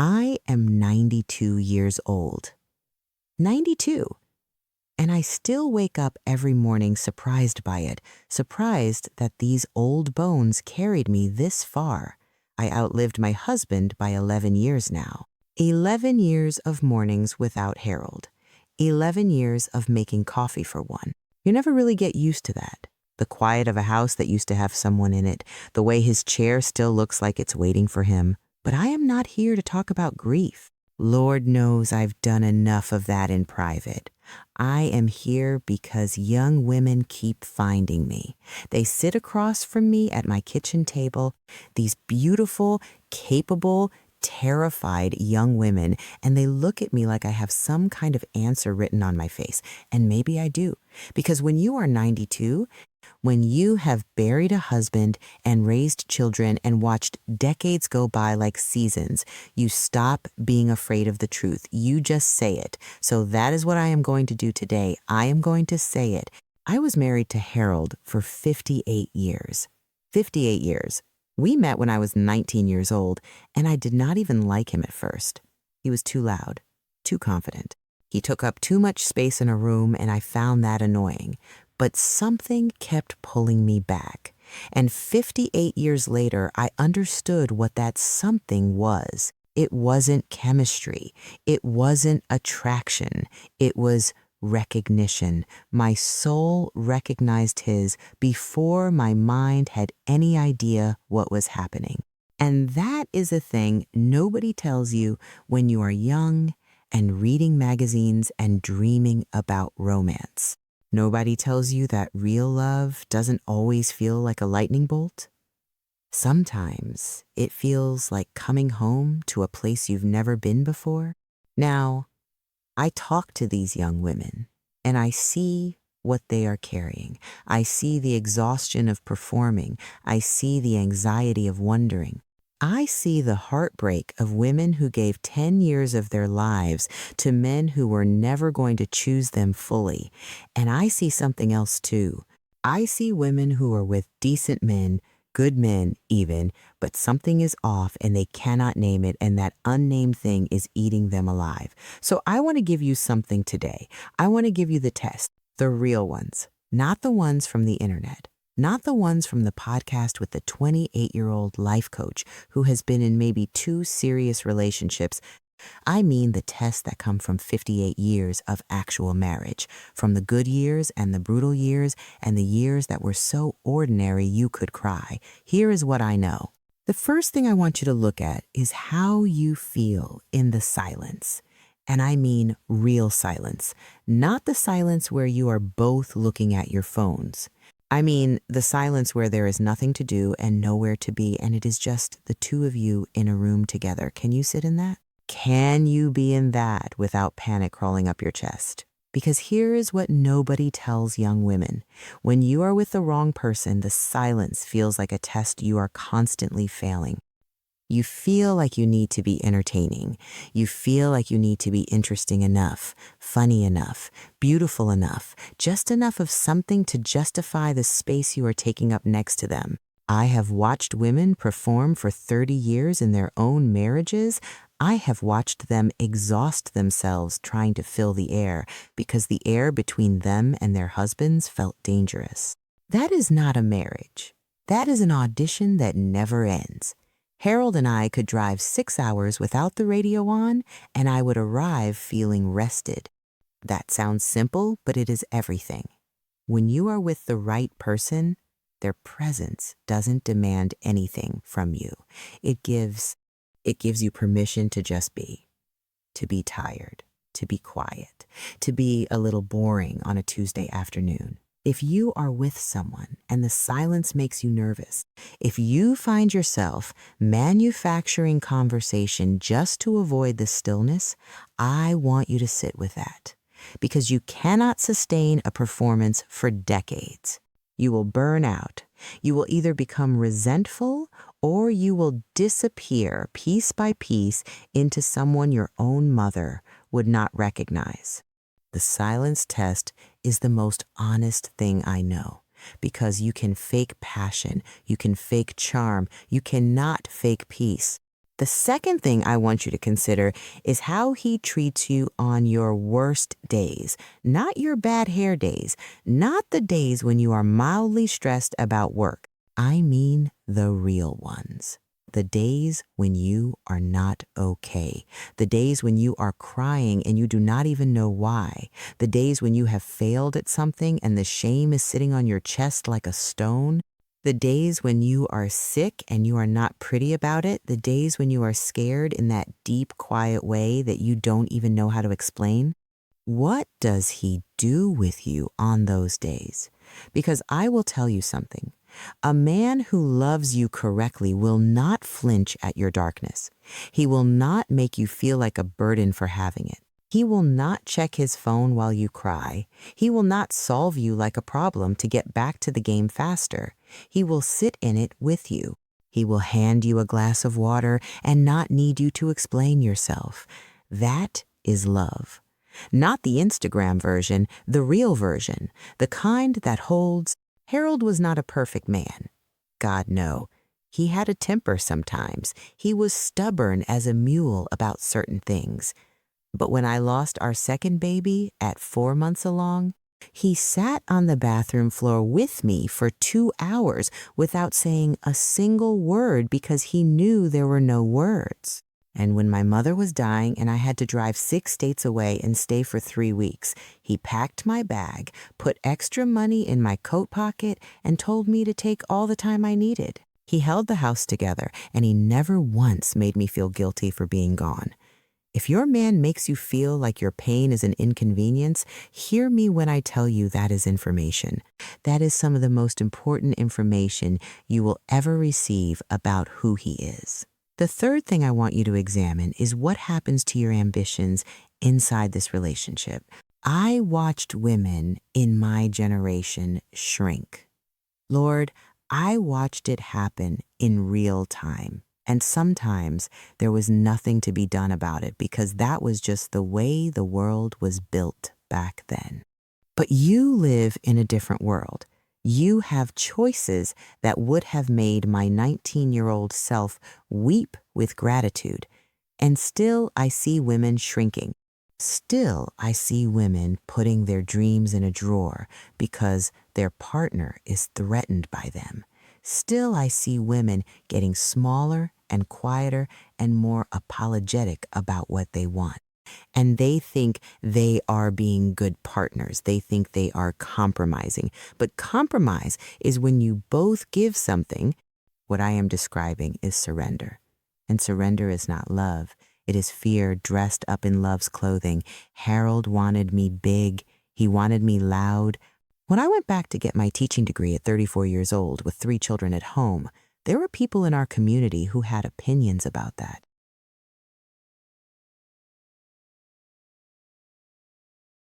I am 92 years old. 92. And I still wake up every morning surprised by it, surprised that these old bones carried me this far. I outlived my husband by 11 years now. 11 years of mornings without Harold. 11 years of making coffee for one. You never really get used to that. The quiet of a house that used to have someone in it, the way his chair still looks like it's waiting for him. But I am not here to talk about grief. Lord knows I've done enough of that in private. I am here because young women keep finding me. They sit across from me at my kitchen table, these beautiful, capable, terrified young women, and they look at me like I have some kind of answer written on my face. And maybe I do. Because when you are 92, when you have buried a husband and raised children and watched decades go by like seasons, you stop being afraid of the truth. You just say it. So that is what I am going to do today. I am going to say it. I was married to Harold for 58 years. 58 years. We met when I was 19 years old, and I did not even like him at first. He was too loud, too confident. He took up too much space in a room, and I found that annoying. But something kept pulling me back. And 58 years later, I understood what that something was. It wasn't chemistry. It wasn't attraction. It was recognition. My soul recognized his before my mind had any idea what was happening. And that is a thing nobody tells you when you are young and reading magazines and dreaming about romance. Nobody tells you that real love doesn't always feel like a lightning bolt. Sometimes it feels like coming home to a place you've never been before. Now, I talk to these young women, and I see what they are carrying. I see the exhaustion of performing. I see the anxiety of wondering. I see the heartbreak of women who gave 10 years of their lives to men who were never going to choose them fully. And I see something else too. I see women who are with decent men, good men even, but something is off and they cannot name it, and that unnamed thing is eating them alive. So I want to give you something today. I want to give you the test, the real ones, not the ones from the internet. Not the ones from the podcast with the 28-year-old life coach who has been in maybe 2 serious relationships. I mean the tests that come from 58 years of actual marriage, from the good years and the brutal years and the years that were so ordinary you could cry. Here is what I know. The first thing I want you to look at is how you feel in the silence. And I mean real silence, not the silence where you are both looking at your phones. I mean the silence where there is nothing to do and nowhere to be, and it is just the two of you in a room together. Can you sit in that? Can you be in that without panic crawling up your chest? Because here is what nobody tells young women. When you are with the wrong person, the silence feels like a test you are constantly failing. You feel like you need to be entertaining. You feel like you need to be interesting enough, funny enough, beautiful enough, just enough of something to justify the space you are taking up next to them. I have watched women perform for 30 years in their own marriages. I have watched them exhaust themselves trying to fill the air because the air between them and their husbands felt dangerous. That is not a marriage. That is an audition that never ends. Harold and I could drive 6 hours without the radio on, and I would arrive feeling rested. That sounds simple, but it is everything. When you are with the right person, their presence doesn't demand anything from you. It gives you permission to just be, to be tired, to be quiet, to be a little boring on a Tuesday afternoon. If you are with someone and the silence makes you nervous, if you find yourself manufacturing conversation just to avoid the stillness, I want you to sit with that, because you cannot sustain a performance for decades. You will burn out. You will either become resentful or you will disappear piece by piece into someone your own mother would not recognize. The silence test is the most honest thing I know, because you can fake passion, you can fake charm, you cannot fake peace. The second thing I want you to consider is how he treats you on your worst days, not your bad hair days, not the days when you are mildly stressed about work. I mean the real ones. The days when you are not okay. The days when you are crying and you do not even know why. The days when you have failed at something and the shame is sitting on your chest like a stone. The days when you are sick and you are not pretty about it. The days when you are scared in that deep, quiet way that you don't even know how to explain. What does he do with you on those days? Because I will tell you something. A man who loves you correctly will not flinch at your darkness. He will not make you feel like a burden for having it. He will not check his phone while you cry. He will not solve you like a problem to get back to the game faster. He will sit in it with you. He will hand you a glass of water and not need you to explain yourself. That is love. Not the Instagram version, the real version, the kind that holds. Harold was not a perfect man. God, no. He had a temper sometimes. He was stubborn as a mule about certain things. But when I lost our second baby at 4 months along, he sat on the bathroom floor with me for 2 hours without saying a single word because he knew there were no words. And when my mother was dying and I had to drive 6 states away and stay for 3 weeks, he packed my bag, put extra money in my coat pocket, and told me to take all the time I needed. He held the house together, and he never once made me feel guilty for being gone. If your man makes you feel like your pain is an inconvenience, hear me when I tell you that is information. That is some of the most important information you will ever receive about who he is. The third thing I want you to examine is what happens to your ambitions inside this relationship. I watched women in my generation shrink. Lord, I watched it happen in real time. And sometimes there was nothing to be done about it because that was just the way the world was built back then. But you live in a different world. You have choices that would have made my 19-year-old self weep with gratitude. And still I see women shrinking. Still I see women putting their dreams in a drawer because their partner is threatened by them. Still I see women getting smaller and quieter and more apologetic about what they want. And they think they are being good partners. They think they are compromising. But compromise is when you both give something. What I am describing is surrender. And surrender is not love. It is fear dressed up in love's clothing. Harold wanted me big. He wanted me loud. When I went back to get my teaching degree at 34 years old with 3 children at home, there were people in our community who had opinions about that.